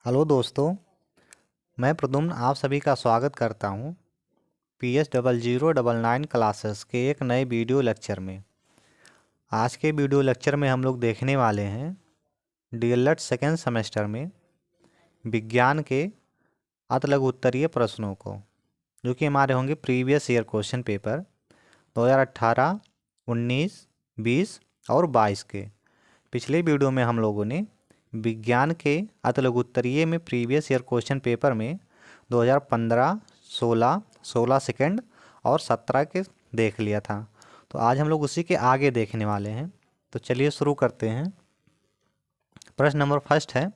Hello दोस्तों, मैं प्रद्युम्न आप सभी का स्वागत करता हूं PS0099 क्लासेस के एक नए वीडियो लेक्चर में। आज के वीडियो लेक्चर में हम लोग देखने वाले हैं डीएलएड सेकेंड सेमेस्टर में विज्ञान के अतलघु उत्तरीय प्रश्नों को, जो कि हमारे होंगे प्रीवियस ईयर क्वेश्चन पेपर 2018, 19, 20 और 22 के। पिछले वीडियो में हम लोगों ने विज्ञान के अतलघु उत्तरीय में प्रीवियस ईयर क्वेश्चन पेपर में 2015, 16, 16 सेकेंड और 17 के देख लिया था। तो आज हम लोग उसी के आगे देखने वाले हैं। तो चलिए शुरू करते हैं। प्रश्न नंबर फर्स्ट है,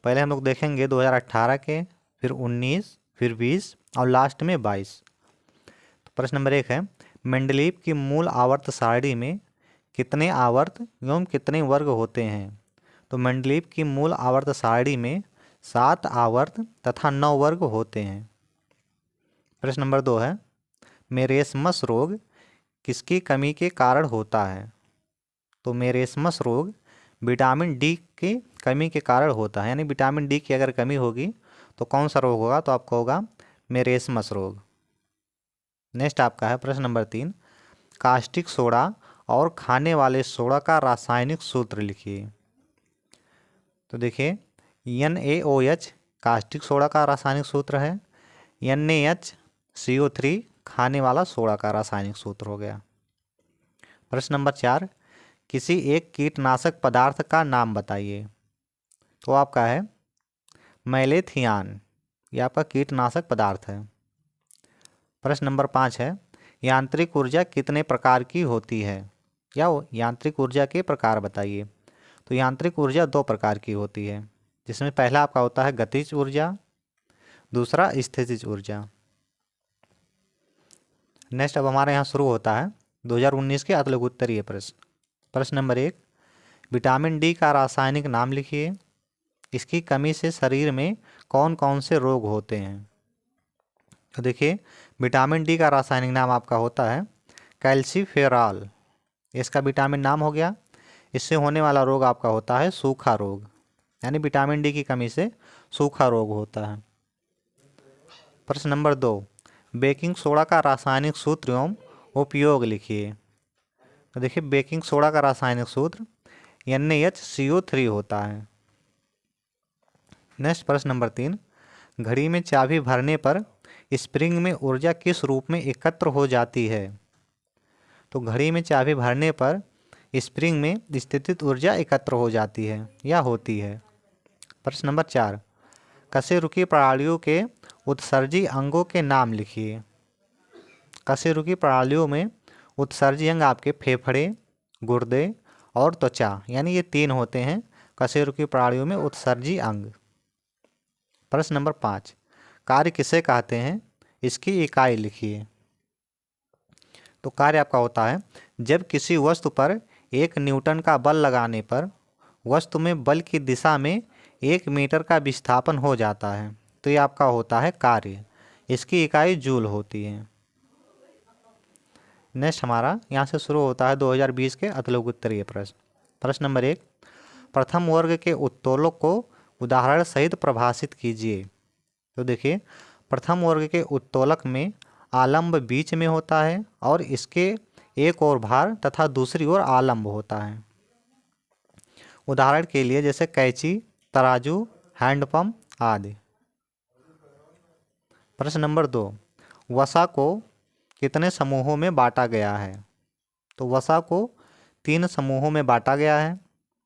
पहले हम लोग देखेंगे 2018 के, फिर 19, फिर 20 और लास्ट में 22। तो प्रश्न नंबर 1 है, मेंडलीव की मूल आवर्त सारणी में कितने आवर्त एवं कितने वर्ग होते हैं? तो मेंडलीव की मूल आवर्त सारणी में 7 आवर्त तथा 9 वर्ग होते हैं। प्रश्न नंबर 2 है, मेरेस्मस रोग किसकी कमी के कारण होता है? तो मेरेस्मस रोग विटामिन डी की कमी के कारण होता है, यानी विटामिन डी की अगर कमी होगी तो कौन सा रोग होगा? तो आपको होगा मेरेस्मस रोग। नेक्स्ट आपका है प्रश्न नंबर 3, कास्टिक सोडा और खाने वाले सोडा का रासायनिक सूत्र लिखिए। तो देखिए, NaOH कास्टिक सोडा का रासायनिक सूत्र है, NaHCO3 खाने वाला सोडा का रासायनिक सूत्र हो गया। प्रश्न नंबर 4, किसी एक कीटनाशक पदार्थ का नाम बताइए। तो आपका है मैलेथियान, ये आपका कीटनाशक पदार्थ है। प्रश्न नंबर 5 है, यांत्रिक ऊर्जा कितने प्रकार की होती है? या यांत्रिक ऊर्जा के प्रकार बताइए। तो यांत्रिक ऊर्जा 2 प्रकार की होती है, जिसमें पहला आपका होता है गतिज ऊर्जा, दूसरा स्थितिज ऊर्जा। नेक्स्ट अब हमारे यहाँ शुरू होता है 2019 के अतलघु उत्तरीय प्रश्न। प्रश्न नंबर 1, विटामिन डी का रासायनिक नाम लिखिए। इसकी कमी से शरीर में कौन कौन से रोग होते हैं? तो देखिए, विटामिन डी का रासायनिक नाम आपका होता है कैल्सीफेरॉल, इसका विटामिन नाम हो गया। इससे होने वाला रोग आपका होता है सूखा रोग, यानी विटामिन डी की कमी से सूखा रोग होता है। प्रश्न नंबर 2, बेकिंग सोडा का रासायनिक सूत्र एवं उपयोग लिखिए। तो देखिए, बेकिंग सोडा का रासायनिक सूत्र NaHCO3 होता है। नेक्स्ट प्रश्न नंबर 3, घड़ी में चाबी भरने पर स्प्रिंग में ऊर्जा किस रूप में एकत्र हो जाती है? तो घड़ी में चाबी भरने पर स्प्रिंग में स्थितिज ऊर्जा एकत्र हो जाती है या होती है। प्रश्न नंबर 4, कशेरुकी प्रणालियों के उत्सर्जी अंगों के नाम लिखिए। कशेरुकी प्रणालियों में उत्सर्जी अंग आपके फेफड़े, गुर्दे और त्वचा, यानी ये 3 होते हैं कशेरुकी प्रणालियों में उत्सर्जी अंग। प्रश्न नंबर 5, कार्य किसे कहते हैं? इसकी इकाई लिखिए। तो कार्य आपका होता है, जब किसी वस्तु पर 1 न्यूटन का बल लगाने पर वस्तु में बल की दिशा में 1 मीटर का विस्थापन हो जाता है, तो ये आपका होता है कार्य। इसकी इकाई जूल होती है। नेक्स्ट हमारा यहाँ से शुरू होता है 2020 के अतलघु उत्तरीय प्रश्न। प्रश्न नंबर 1, प्रथम वर्ग के उत्तोलक को उदाहरण सहित प्रभाषित कीजिए। तो देखिए, प्रथम वर्ग के उत्तोलक में आलंब बीच में होता है और इसके एक ओर भार तथा दूसरी ओर आलंब होता है। उदाहरण के लिए जैसे कैंची, तराजू, हैंडपंप आदि। प्रश्न नंबर 2, वसा को कितने समूहों में बांटा गया है? तो वसा को 3 समूहों में बांटा गया है।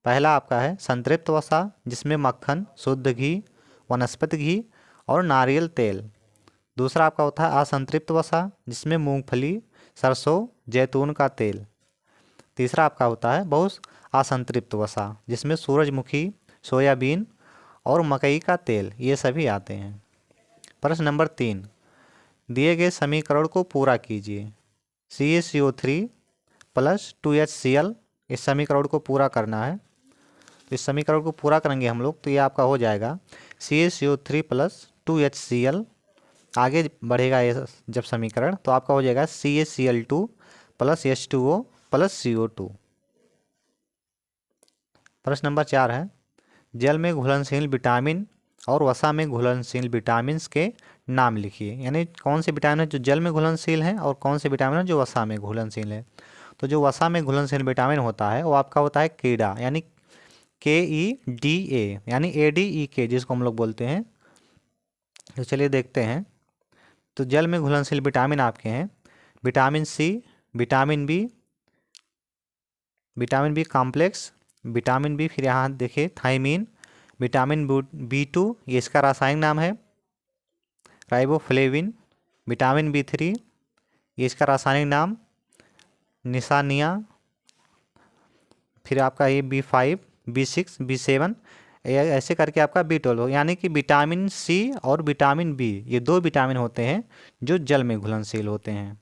पहला आपका है संतृप्त वसा, जिसमें मक्खन, शुद्ध घी, वनस्पति घी और नारियल तेल। दूसरा आपका होता है असंतृप्त वसा, जिसमें मूंगफली, सरसों, जैतून का तेल। तीसरा आपका होता है बहुत असंतृप्त वसा, जिसमें सूरजमुखी, सोयाबीन और मकई का तेल, ये सभी आते हैं। प्रश्न नंबर 3, दिए गए समीकरण को पूरा कीजिए। CaCO3 प्लस 2HCl, इस समीकरण को पूरा करना है। तो इस समीकरण को पूरा करेंगे हम लोग, तो ये आपका हो जाएगा CaCO3 प्लस 2HCl। आगे बढ़ेगा ये जब समीकरण, तो आपका हो जाएगा CaCl2 plus H2O plus CO2। प्रश्न नंबर 4 है, जल में घुलनशील विटामिन और वसा में घुलनशील विटामिन के नाम लिखिए। यानी कौन से विटामिन है जो जल में घुलनशील है और कौन से विटामिन है जो वसा में घुलनशील है। तो जो वसा में घुलनशील विटामिन होता है वो आपका होता है कीड़ा, यानी KEDA, यानी ADEK जिसको हम लोग बोलते हैं। तो चलिए देखते हैं। तो जल में घुलनशील विटामिन आपके हैं vitamin C, vitamin B complex, vitamin B, फिर यहाँ देखिए थायमीन, विटामिन B2, ये इसका रासायनिक नाम है राइबोफ्लेविन, विटामिन B3, ये इसका रासायनिक नाम निशानिया, फिर आपका ये B5, B6, B7, ऐसे करके आपका B12। यानी कि विटामिन C और विटामिन B ये दो विटामिन होते हैं जो जल में घुलनशील होते हैं।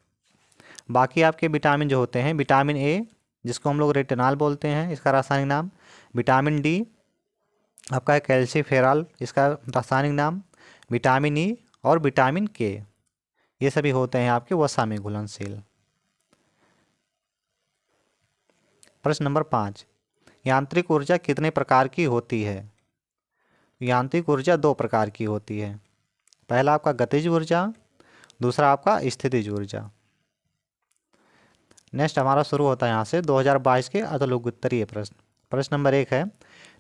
बाकी आपके विटामिन जो होते हैं विटामिन A जिसको हम लोग रेटिनॉल बोलते हैं, इसका रासायनिक नाम, विटामिन D आपका है कैल्सीफेरॉल, इसका रासायनिक नाम, विटामिन E और विटामिन K, ये सभी होते हैं आपके वसा में घुलनशील। प्रश्न नंबर 5, यांत्रिक ऊर्जा कितने प्रकार की होती है। यांत्रिक ऊर्जा 2 प्रकार की होती है। पहला आपका गतिज ऊर्जा, दूसरा आपका स्थितिज ऊर्जा। नेक्स्ट हमारा शुरू होता है यहाँ से 2022 के अतुलोत्तरीय प्रश्न। प्रश्न नंबर 1 है,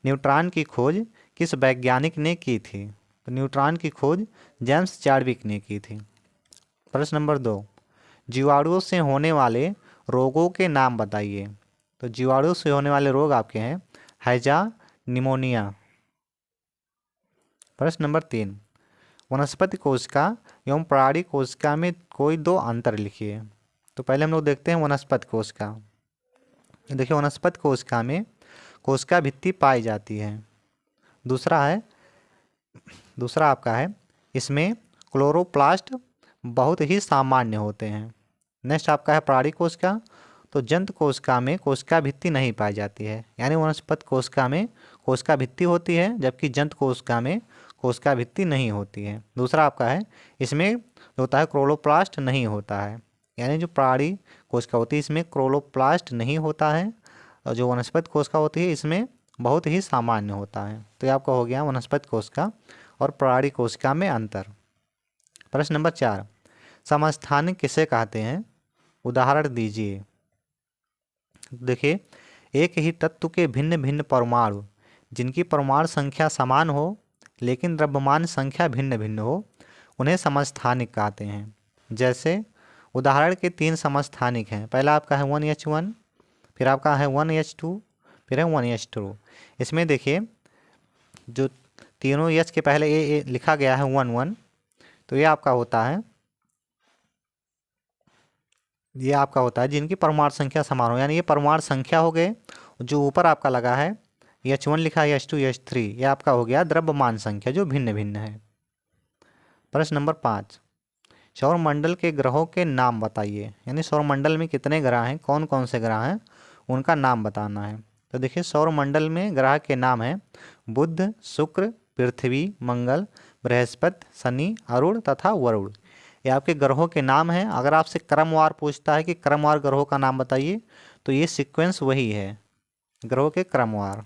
न्यूट्रॉन की खोज किस वैज्ञानिक ने की थी। तो न्यूट्रॉन की खोज जेम्स चाडविक ने की थी। प्रश्न नंबर 2, जीवाणुओं से होने वाले रोगों के नाम बताइए। तो जीवाणुओं से होने वाले रोग आपके हैं हैजा, निमोनिया। प्रश्न नंबर 3, वनस्पति कोशिका एवं प्राणी कोशिका में कोई 2 अंतर लिखिए। तो पहले हम लोग देखते हैं वनस्पति कोशिका। देखिए वनस्पति कोशिका में कोशिका भित्ति पाई जाती है। दूसरा आपका है इसमें क्लोरोप्लास्ट बहुत ही सामान्य होते हैं। नेक्स्ट आपका है प्राणी कोशिका। तो जंतु कोशिका में कोशिका भित्ति नहीं पाई जाती है, यानी वनस्पति कोशिका में कोशिका भित्ति होती है जबकि जंतु कोशिका में कोशिका भित्ति नहीं होती है। दूसरा आपका है इसमें होता है क्लोरोप्लास्ट नहीं होता है, यानी जो प्राणी कोशिका होती है इसमें क्लोरोप्लास्ट नहीं होता है और जो वनस्पति कोशिका होती है इसमें बहुत ही सामान्य होता है। तो ये आपका हो गया वनस्पति कोशिका और प्राणी कोशिका में अंतर। प्रश्न नंबर 4, समस्थानिक किसे कहते हैं, उदाहरण दीजिए। देखिए एक ही तत्व के भिन्न भिन्न परमाणु जिनकी परमाणु संख्या समान हो लेकिन द्रव्यमान संख्या भिन्न भिन्न हो उन्हें समस्थानिक कहते हैं। जैसे उदाहरण के 3 समस्थानिक हैं। पहला आपका है 1H1, फिर आपका है 1H2, फिर है 1H2। इसमें देखिए जो तीनों H के पहले ए लिखा गया है 1 तो ये आपका होता है जिनकी परमाणु संख्या समान हो, यानी ये परमाणु संख्या हो गए। जो ऊपर आपका लगा है H1 लिखा है H2 H3, ये आपका हो गया द्रव्यमान संख्या जो भिन्न भिन्न है। प्रश्न नंबर 5, सौरमंडल के ग्रहों के नाम बताइए। यानी सौरमंडल में कितने ग्रह हैं, कौन कौन से ग्रह हैं, उनका नाम बताना है। तो देखिए सौरमंडल में ग्रह के नाम हैं बुध, शुक्र, पृथ्वी, मंगल, बृहस्पति, शनि, अरुण तथा वरुण। ये आपके ग्रहों के नाम हैं। अगर आपसे क्रमवार पूछता है कि क्रमवार ग्रहों का नाम बताइए तो ये सीक्वेंस वही है, ग्रहों के क्रमवार।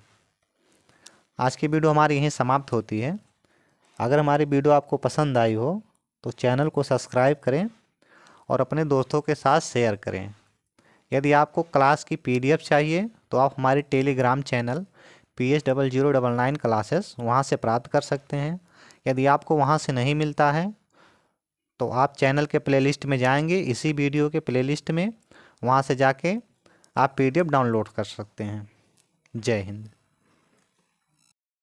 आज की वीडियो हमारी यहीं समाप्त होती है। अगर हमारी वीडियो आपको पसंद आई हो तो चैनल को सब्सक्राइब करें और अपने दोस्तों के साथ शेयर करें। यदि आपको क्लास की PDF चाहिए तो आप हमारे टेलीग्राम चैनल PS0099 क्लासेस वहाँ से प्राप्त कर सकते हैं। यदि आपको वहाँ से नहीं मिलता है तो आप चैनल के प्लेलिस्ट में जाएंगे, इसी वीडियो के प्लेलिस्ट में, वहाँ से जाके आप PDF डाउनलोड कर सकते हैं। जय हिंद।